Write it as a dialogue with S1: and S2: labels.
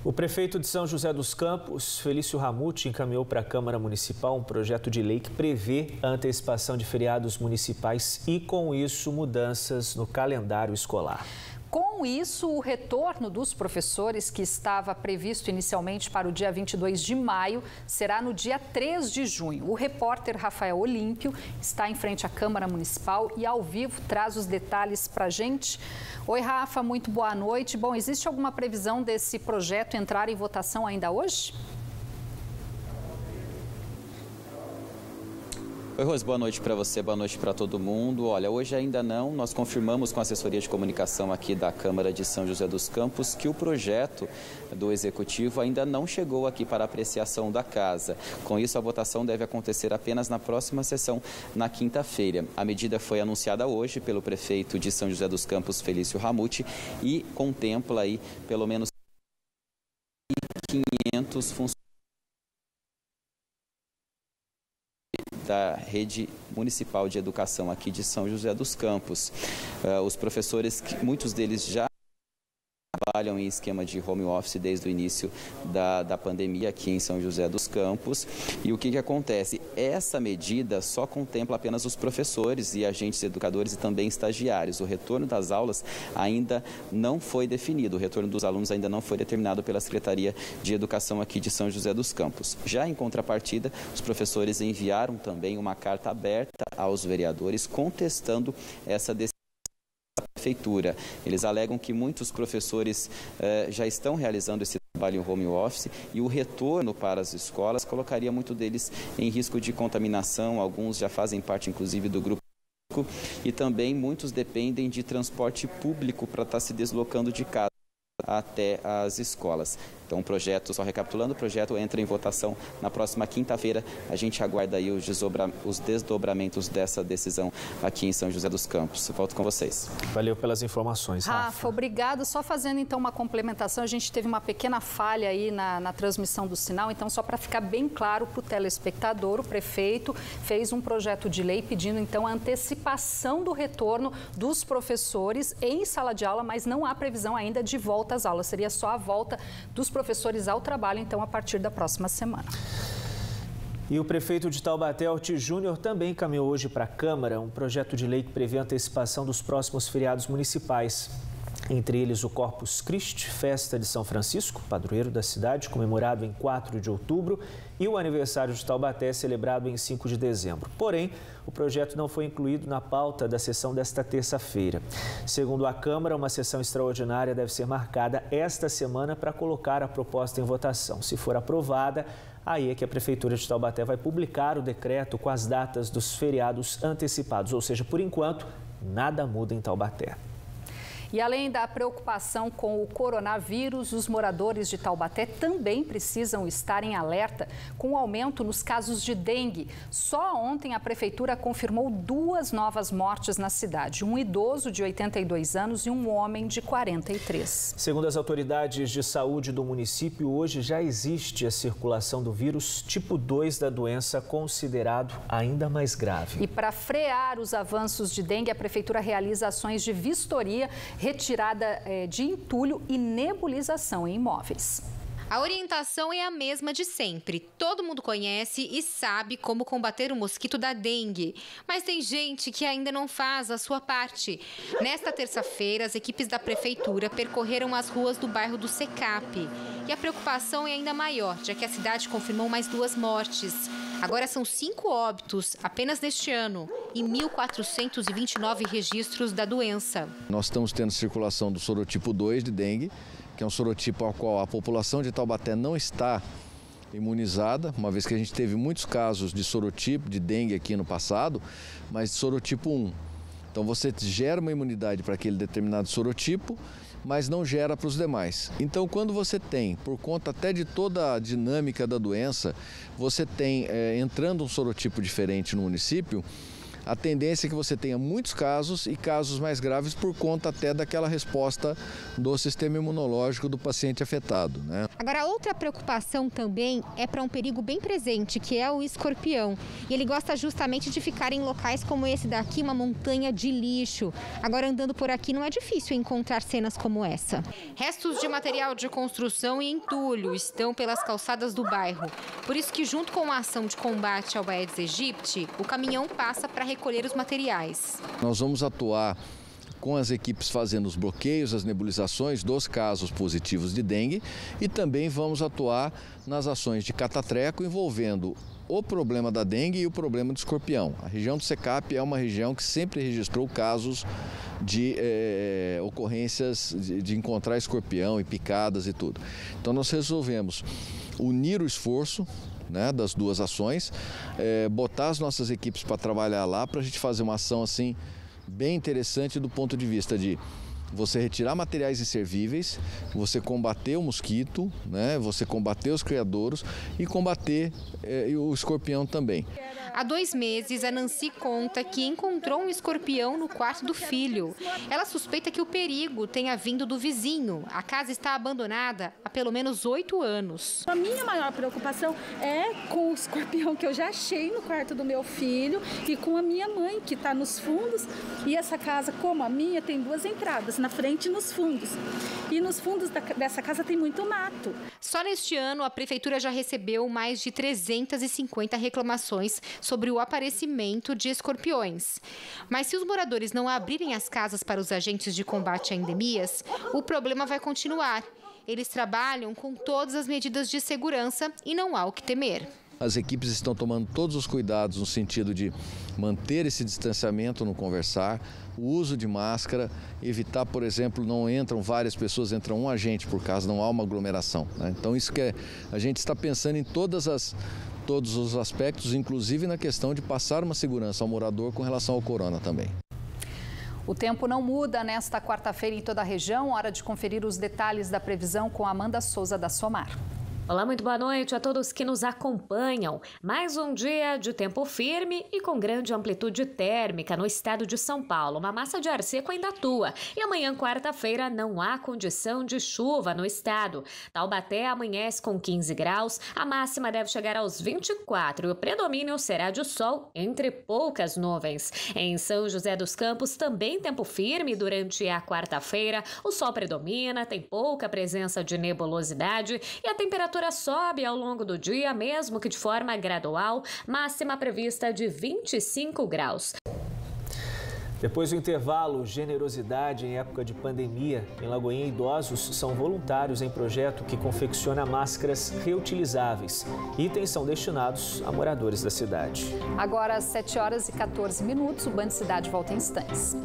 S1: O prefeito de São José dos Campos, Felício Ramute, encaminhou para a Câmara Municipal um projeto de lei que prevê a antecipação de feriados municipais e, com isso, mudanças no calendário escolar.
S2: Com isso, o retorno dos professores, que estava previsto inicialmente para o dia 22 de maio, será no dia 3 de junho. O repórter Rafael Olímpio está em frente à Câmara Municipal e, ao vivo, traz os detalhes para a gente. Oi, Rafa, muito boa noite. Bom, existe alguma previsão desse projeto entrar em votação ainda hoje?
S3: Oi, Rose, boa noite para você, boa noite para todo mundo. Olha, hoje ainda não, nós confirmamos com a assessoria de comunicação aqui da Câmara de São José dos Campos que o projeto do Executivo ainda não chegou aqui para apreciação da Casa. Com isso, a votação deve acontecer apenas na próxima sessão, na quinta-feira. A medida foi anunciada hoje pelo prefeito de São José dos Campos, Felício Ramute, e contempla aí pelo menos 500 funcionários da rede municipal de educação aqui de São José dos Campos. Os professores, muitos deles já trabalham em esquema de home office desde o início da pandemia aqui em São José dos Campos. E o que acontece? Essa medida só contempla apenas os professores e agentes educadores e também estagiários. O retorno das aulas ainda não foi definido, o retorno dos alunos ainda não foi determinado pela Secretaria de Educação aqui de São José dos Campos. Já em contrapartida, os professores enviaram também uma carta aberta aos vereadores contestando essa decisão da Prefeitura. Eles alegam que muitos professores já estão realizando esse trabalho em home office e o retorno para as escolas colocaria muito deles em risco de contaminação. Alguns já fazem parte, inclusive, do grupo e também muitos dependem de transporte público para estar se deslocando de casa até as escolas. Então, o projeto, só recapitulando, o projeto entra em votação na próxima quinta-feira. A gente aguarda aí os desdobramentos dessa decisão aqui em São José dos Campos. Volto com vocês.
S1: Valeu pelas informações, Rafa.
S2: Rafa, obrigado. Só fazendo então uma complementação, a gente teve uma pequena falha aí na transmissão do sinal, então só para ficar bem claro para o telespectador, o prefeito fez um projeto de lei pedindo então a antecipação do retorno dos professores em sala de aula, mas não há previsão ainda de volta às aulas, seria só a volta dos professores ao trabalho, então, a partir da próxima semana.
S1: E o prefeito de Taubaté, Orti Júnior, também encaminhou hoje para a Câmara um projeto de lei que prevê a antecipação dos próximos feriados municipais. Entre eles o Corpus Christi, festa de São Francisco, padroeiro da cidade, comemorado em 4 de outubro, e o aniversário de Taubaté, celebrado em 5 de dezembro. Porém, o projeto não foi incluído na pauta da sessão desta terça-feira. Segundo a Câmara, uma sessão extraordinária deve ser marcada esta semana para colocar a proposta em votação. Se for aprovada, aí é que a Prefeitura de Taubaté vai publicar o decreto com as datas dos feriados antecipados. Ou seja, por enquanto, nada muda em Taubaté.
S2: E além da preocupação com o coronavírus, os moradores de Taubaté também precisam estar em alerta com o aumento nos casos de dengue. Só ontem a Prefeitura confirmou 2 novas mortes na cidade, um idoso de 82 anos e um homem de 43.
S1: Segundo as autoridades de saúde do município, hoje já existe a circulação do vírus tipo 2 da doença, considerado ainda mais grave.
S2: E para frear os avanços de dengue, a Prefeitura realiza ações de vistoria, retirada de entulho e nebulização em imóveis.
S4: A orientação é a mesma de sempre. Todo mundo conhece e sabe como combater o mosquito da dengue. Mas tem gente que ainda não faz a sua parte. Nesta terça-feira, as equipes da Prefeitura percorreram as ruas do bairro do Secap. E a preocupação é ainda maior, já que a cidade confirmou mais 2 mortes. Agora são 5 óbitos apenas neste ano e 1.429 registros da doença.
S5: Nós estamos tendo circulação do sorotipo 2 de dengue, que é um sorotipo ao qual a população de Taubaté não está imunizada, uma vez que a gente teve muitos casos de sorotipo, de dengue aqui no passado, mas de sorotipo 1. Então você gera uma imunidade para aquele determinado sorotipo, mas não gera para os demais. Então quando você tem, por conta até de toda a dinâmica da doença, você tem entrando um sorotipo diferente no município, a tendência é que você tenha muitos casos e casos mais graves por conta até daquela resposta do sistema imunológico do paciente afetado, né?
S4: Agora, outra preocupação também é para um perigo bem presente, que é o escorpião. E ele gosta justamente de ficar em locais como esse daqui, uma montanha de lixo. Agora, andando por aqui, não é difícil encontrar cenas como essa. Restos de material de construção e entulho estão pelas calçadas do bairro. Por isso que, junto com a ação de combate ao Aedes aegypti, o caminhão passa para recolher os materiais.
S5: Nós vamos atuar com as equipes fazendo os bloqueios, as nebulizações dos casos positivos de dengue e também vamos atuar nas ações de catatreco envolvendo o problema da dengue e o problema do escorpião. A região do SECAP é uma região que sempre registrou casos de ocorrências de encontrar escorpião e picadas e tudo. Então nós resolvemos unir o esforço, né, das duas ações, botar as nossas equipes para trabalhar lá para a gente fazer uma ação assim bem interessante do ponto de vista de você retirar materiais inservíveis, você combater o mosquito, né, você combater os criadouros e combater o escorpião também.
S4: Há 2 meses, a Nancy conta que encontrou um escorpião no quarto do filho. Ela suspeita que o perigo tenha vindo do vizinho. A casa está abandonada há pelo menos 8 anos.
S6: A minha maior preocupação é com o escorpião que eu já achei no quarto do meu filho e com a minha mãe, que está nos fundos. E essa casa, como a minha, tem 2 entradas, na frente e nos fundos. E nos fundos dessa casa tem muito mato.
S4: Só neste ano, a prefeitura já recebeu mais de 350 reclamações sobre o aparecimento de escorpiões. Mas se os moradores não abrirem as casas para os agentes de combate a endemias, o problema vai continuar. Eles trabalham com todas as medidas de segurança e não há o que temer.
S5: As equipes estão tomando todos os cuidados no sentido de manter esse distanciamento no conversar, o uso de máscara, evitar, por exemplo, não entram várias pessoas, entra um agente por casa, não há uma aglomeração, né? Então isso que a gente está pensando em todos os aspectos, inclusive na questão de passar uma segurança ao morador com relação ao corona também.
S2: O tempo não muda nesta quarta-feira em toda a região. Hora de conferir os detalhes da previsão com Amanda Souza da Somar.
S7: Olá, muito boa noite a todos que nos acompanham. Mais um dia de tempo firme e com grande amplitude térmica no estado de São Paulo. Uma massa de ar seco ainda atua. E amanhã, quarta-feira, não há condição de chuva no estado. Taubaté amanhece com 15 graus, a máxima deve chegar aos 24 e o predomínio será de sol entre poucas nuvens. Em São José dos Campos, também tempo firme durante a quarta-feira. O sol predomina, tem pouca presença de nebulosidade e a temperatura sobe ao longo do dia, mesmo que de forma gradual, máxima prevista de 25 graus.
S1: Depois do intervalo, generosidade em época de pandemia. Em Lagoinha, idosos são voluntários em projeto que confecciona máscaras reutilizáveis. Itens são destinados a moradores da cidade.
S2: Agora, às 7h14, o Band Cidade volta em instantes.